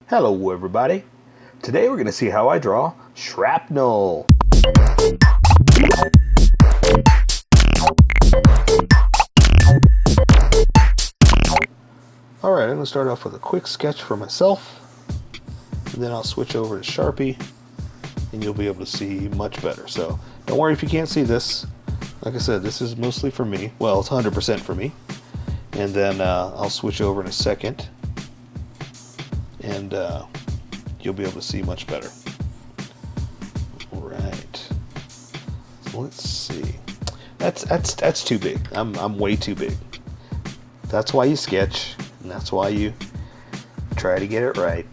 Hello everybody. Today we're going to see how I draw shrapnel. Alright, I'm going to start off with a quick sketch for myself, and then I'll switch over to Sharpie, and you'll be able to see much better. So don't worry if you can't see this. Like I said, this is mostly for me. Well, it's 100% for me. And then I'll switch over in a second, and you'll be able to see much better. Alright. So let's see. That's too big. I'm way too big. That's why you sketch, and that's why you try to get it right,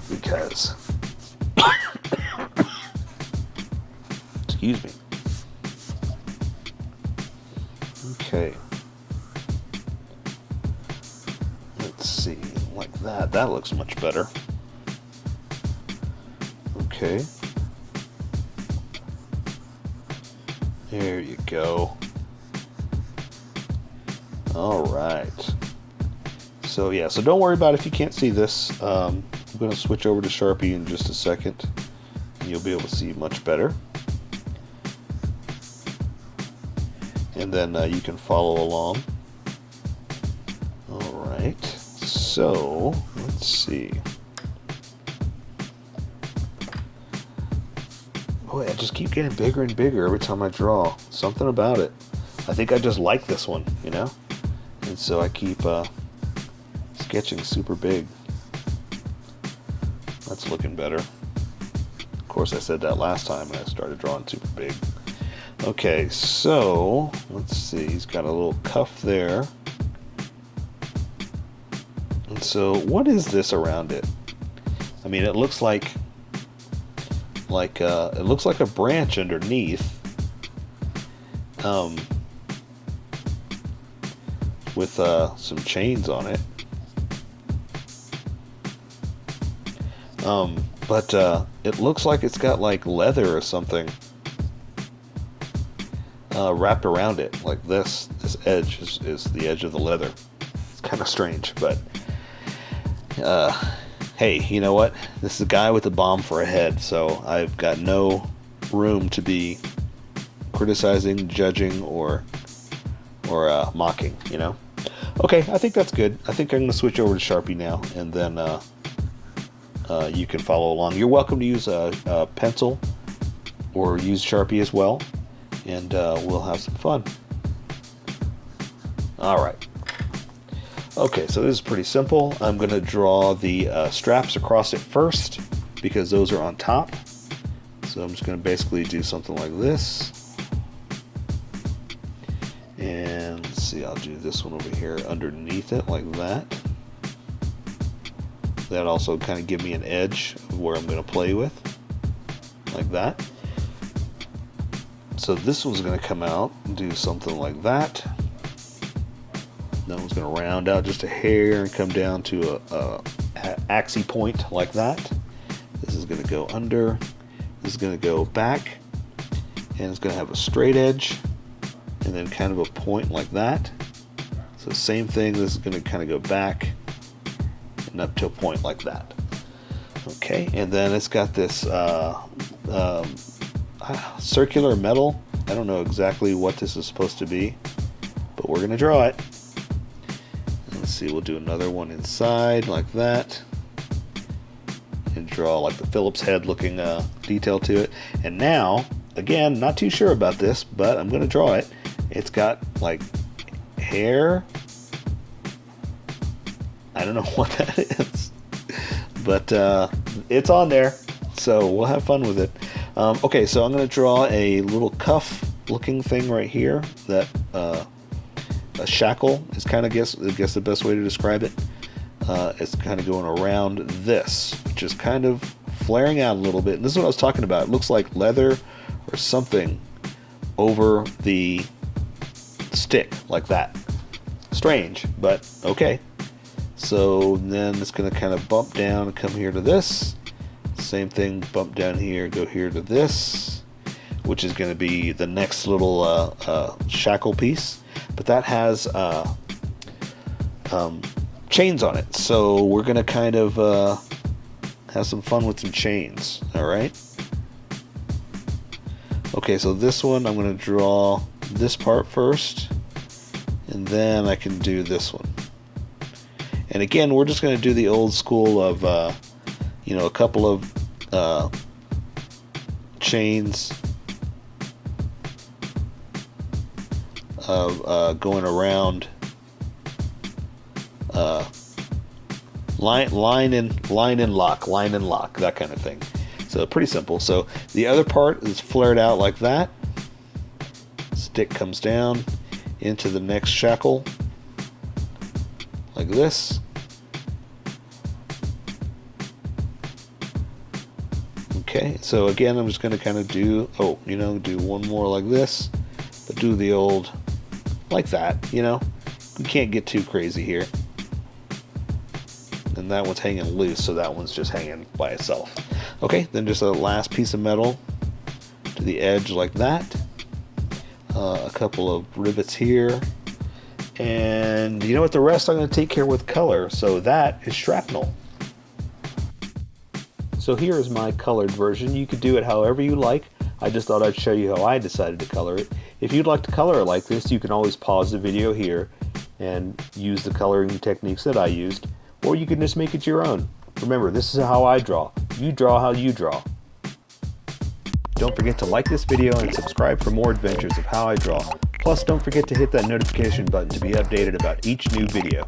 because excuse me. Okay. Let's see, like that. That looks much better. Okay. There you go. Alright. So yeah, so don't worry about if you can't see this. I'm going to switch over to Sharpie in just a second, and you'll be able to see much better. And then you can follow along. Alright, so let's see. Boy, I just keep getting bigger and bigger every time I draw. Something about it. I think I just like this one, you know? And so I keep sketching super big. That's looking better. Of course, I said that last time and I started drawing super big. Okay, so let's see. He's got a little cuff there. And so what is this around it? I mean, it looks like it looks like a branch underneath. With some chains on it. But it looks like it's got like leather or something wrapped around it. Like this edge is the edge of the leather. It's kind of strange, but hey, you know what? This is a guy with a bomb for a head, so I've got no room to be criticizing, judging, or mocking, you know? Okay, I think that's good. I think I'm going to switch over to Sharpie now, and then you can follow along. You're welcome to use a pencil or use Sharpie as well, and we'll have some fun. Alright. Okay, so this is pretty simple. I'm going to draw the straps across it first, because those are on top. So I'm just going to basically do something like this. And let's see, I'll do this one over here underneath it like that. That also kind of give me an edge of where I'm going to play with, like that. So this one's going to come out and do something like that. That one's going to round out just a hair and come down to a axis point like that. This is going to go under. This is going to go back, and it's going to have a straight edge, and then kind of a point like that. So same thing, this is going to kind of go back and up to a point like that. Okay, and then it's got this circular metal. I don't know exactly what this is supposed to be, but we're going to draw it. And let's see, we'll do another one inside like that, and draw like the Phillips head looking detail to it. And now, again, not too sure about this, but I'm going to draw it. It's got like hair. I don't know what that is, but it's on there, so we'll have fun with it. Okay, so I'm going to draw a little cuff looking thing right here, that a shackle is kind of, I guess the best way to describe it. It's kind of going around this, which is kind of flaring out a little bit. And this is what I was talking about. It looks like leather or something over the stick like that. Strange, but okay. So then it's going to kind of bump down and come here to this. Same thing, bump down here, go here to this, which is going to be the next little shackle piece. But that has chains on it, so we're going to kind of have some fun with some chains. Alright? Okay, so this one I'm going to draw this part first, and then I can do this one. And again, we're just going to do the old school of, you know, a couple of chains of going around, line and lock, that kind of thing. So pretty simple. So the other part is flared out like that. Stick comes down into the next shackle like this. Okay, so again, I'm just going to kind of do, do one more like this, but do the old like that, you know. We can't get too crazy here. And that one's hanging loose, so that one's just hanging by itself. Okay, then just a last piece of metal to the edge like that. A couple of rivets here. And you know what, the rest I'm going to take care with color, so that is shrapnel. So here is my colored version. You could do it however you like. I just thought I'd show you how I decided to color it. If you'd like to color it like this, you can always pause the video here and use the coloring techniques that I used, or you can just make it your own. Remember, this is how I draw. You draw how you draw. Don't forget to like this video and subscribe for more adventures of how I draw. Plus, don't forget to hit that notification button to be updated about each new video.